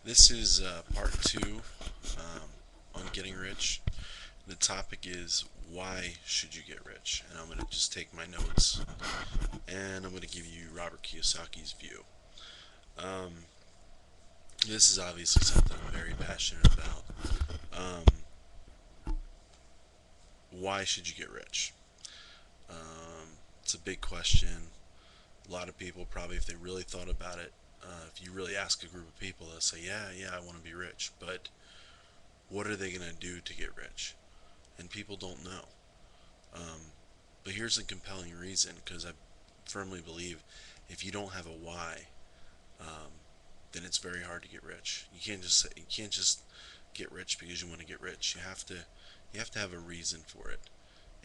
This is part two on getting rich. The topic is why should you get rich? And I'm going to just take my notes and I'm going to give you Robert Kiyosaki's view. Um, this is obviously something I'm very passionate about. Um, why should you get rich? It's a big question. A lot of people probably, if they really thought about it, if you really ask a group of people, they'll say, yeah, I want to be rich. But what are they going to do to get rich? And people don't know. Um, but here's a compelling reason, because I firmly believe if you don't have a why, um, then it's very hard to get rich. You can't just get rich because you want to get rich. You have to have a reason for it.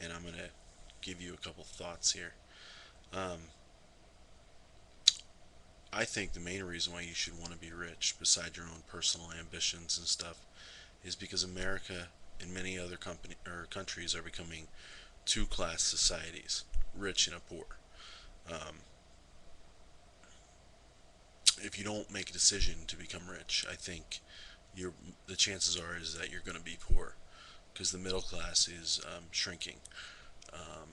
And I'm gonna give you a couple thoughts here. Um, I think the main reason why you should want to be rich, beside your own personal ambitions and stuff, is because America and many other countries are becoming two-class societies, rich and a poor. Um, if you don't make a decision to become rich, I think the chances are is that you're going to be poor because the middle class is shrinking.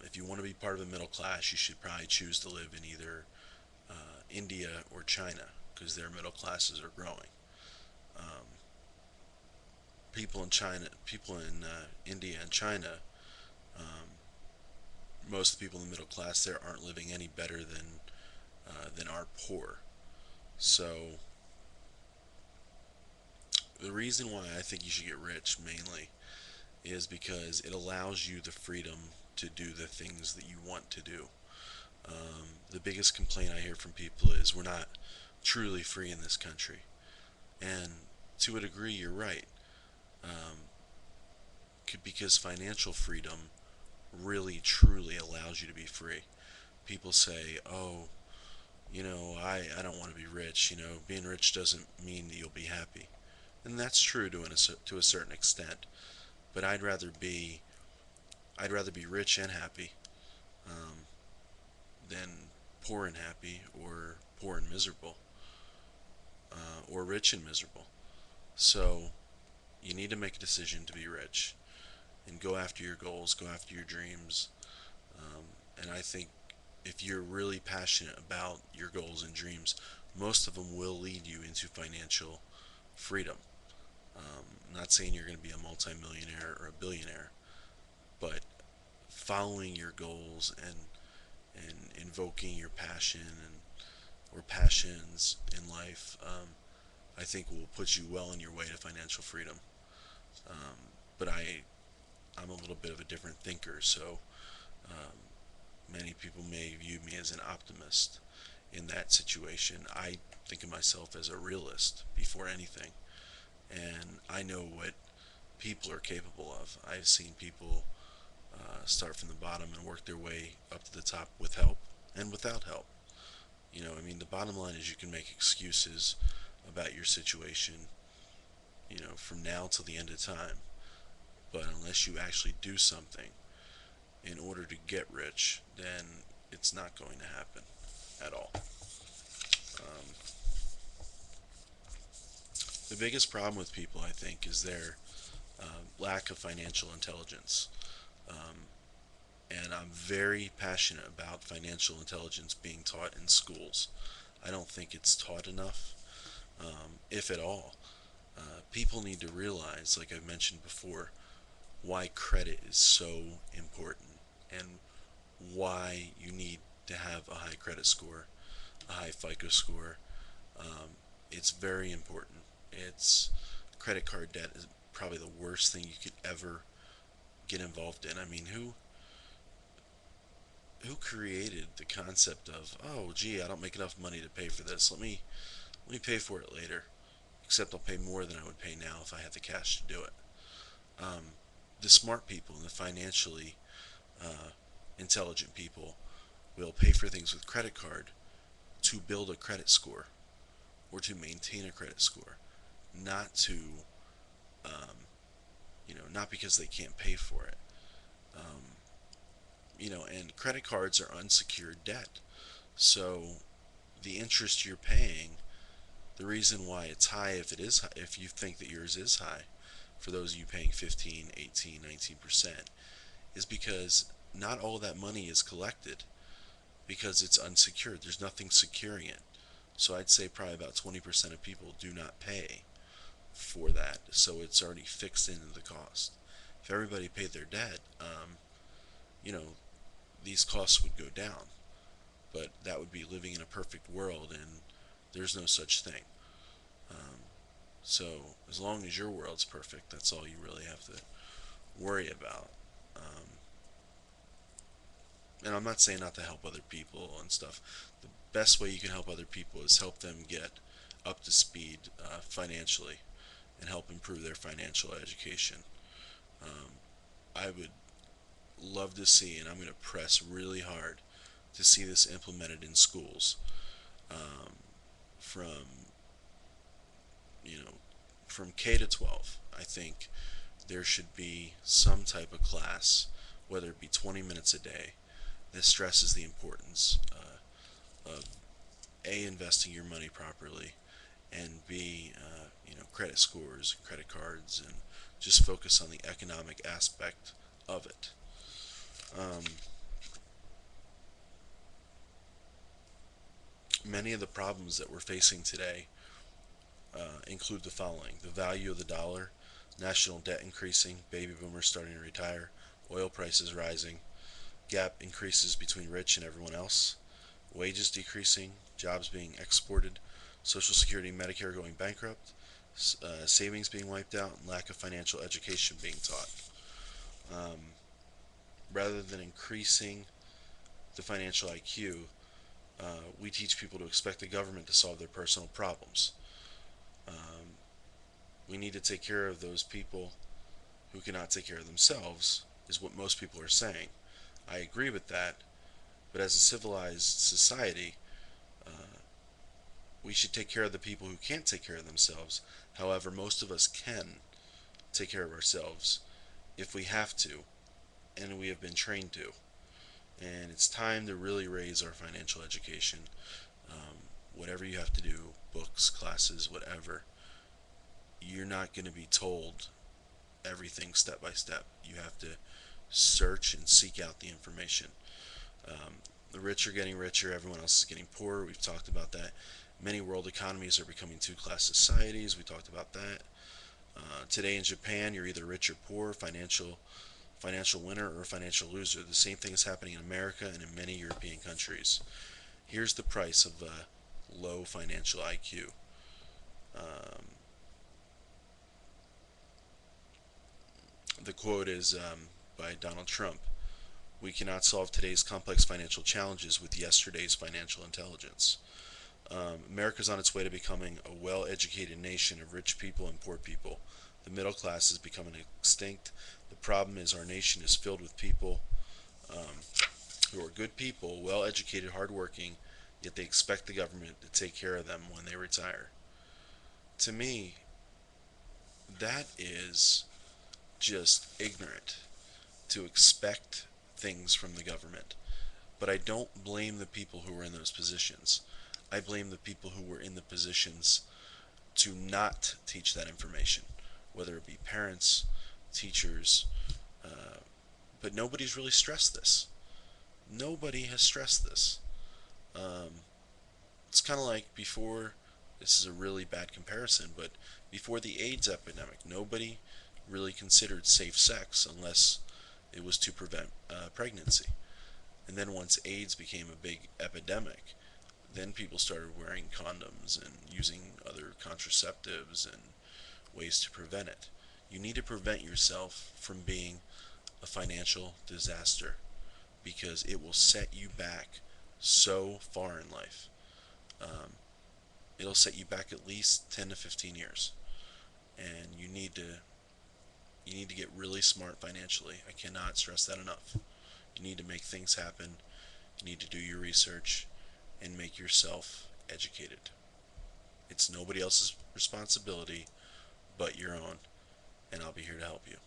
If you want to be part of the middle class, you should probably choose to live in either India or China because their middle classes are growing. Um, people in India and China, um, most of the people in the middle class there aren't living any better than our poor. So the reason why I think you should get rich mainly is because it allows you the freedom to do the things that you want to do. The biggest complaint I hear from people is we're not truly free in this country. And to a degree, you're right. Um, because financial freedom really, truly allows you to be free. People say, oh, I don't want to be rich. Being rich doesn't mean that you'll be happy. And that's true to a certain extent. But I'd rather be rich and happy um, than poor and happy, or poor and miserable, or rich and miserable. So you need to make a decision to be rich and go after your goals, go after your dreams. Um, and I think if you're really passionate about your goals and dreams, most of them will lead you into financial freedom. I'm not saying you're going to be a multimillionaire or a billionaire, but following your goals and invoking your passion and or passions in life, I think will put you well on your way to financial freedom. But I'm a little bit of a different thinker, so um, many people may view me as an optimist in that situation. I think of myself as a realist before anything, and I know what people are capable of. I've seen people start from the bottom and work their way up to the top with help and without help. The bottom line is you can make excuses about your situation, from now till the end of time. But unless you actually do something in order to get rich, then it's not going to happen at all. Um, the biggest problem with people, I think, is their lack of financial intelligence. Um, and I'm very passionate about financial intelligence being taught in schools. I don't think it's taught enough, if at all. People need to realize, like I've mentioned before, why credit is so important and why you need to have a high credit score, a high FICO score. Um, it's very important. It's Credit card debt is probably the worst thing you could ever get involved in. I mean, who created the concept of, oh gee, I don't make enough money to pay for this. Let me pay for it later. Except I'll pay more than I would pay now if I had the cash to do it. Um, the smart people and the financially uh, intelligent people will pay for things with credit card to build a credit score or to maintain a credit score, not to, um, not because they can't pay for it. Um, and credit cards are unsecured debt. So the interest you're paying The reason why it's high, if you think that yours is high, for those of you paying 15, 18, 19%, is because not all that money is collected because it's unsecured. There's nothing securing it. So I'd say probably about 20% of people do not pay for that. So it's already fixed into the cost. If everybody paid their debt, you know, these costs would go down. But that would be living in a perfect world, and there's no such thing. Um, so as long as your world's perfect, that's all you really have to worry about. Um, and I'm not saying not to help other people and stuff. The best way you can help other people is help them get up to speed financially and help improve their financial education. Um, I would love to see, and I'm going to press really hard to see this implemented in schools, um, from you know from K to 12. I think there should be some type of class, whether it be 20 minutes a day, that stresses the importance of a investing your money properly, and b credit scores, credit cards, and just focus on the economic aspect of it. Um, Many of the problems that we're facing today include the following: the value of the dollar, national debt increasing, baby boomers starting to retire, oil prices rising, gap increases between rich and everyone else, wages decreasing, jobs being exported, Social Security and Medicare going bankrupt, savings being wiped out, and lack of financial education being taught. Um, Rather than increasing the financial IQ, we teach people to expect the government to solve their personal problems. Um, we need to take care of those people who cannot take care of themselves, is what most people are saying. I agree with that, but as a civilized society, uh, we should take care of the people who can't take care of themselves. However, most of us can take care of ourselves if we have to, and we have been trained to. And it's time to really raise our financial education. Whatever you have to do, books, classes, whatever, you're not going to be told everything step by step. You have to search and seek out the information. Um, the rich are getting richer, everyone else is getting poorer. We've talked about that. Many world economies are becoming two-class societies. We talked about that. Today in Japan, you're either rich or poor, financial winner or financial loser. The same thing is happening in America and in many European countries. Here's the price of low financial IQ. Um, the quote is by Donald Trump: "We cannot solve today's complex financial challenges with yesterday's financial intelligence." America's on its way to becoming a well educated nation of rich people and poor people. The middle class is becoming extinct. The problem is our nation is filled with people um, who are good people, well educated, hardworking, yet they expect the government to take care of them when they retire. To me, that is just ignorant, to expect things from the government. But I don't blame the people who were in those positions. I blame the people who were in the positions to not teach that information, whether it be parents, teachers, uh, but nobody's really stressed this. Nobody has stressed this. Um, it's kind of like before, this is a really bad comparison, but before the AIDS epidemic, nobody really considered safe sex unless it was to prevent pregnancy. And then once AIDS became a big epidemic, then people started wearing condoms and using other contraceptives and ways to prevent it. You need to prevent yourself from being a financial disaster because it will set you back so far in life. Um, it'll set you back at least 10 to 15 years, and you need to get really smart financially. I cannot stress that enough. You need to make things happen. You need to do your research and make yourself educated. It's nobody else's responsibility but your own, and I'll be here to help you.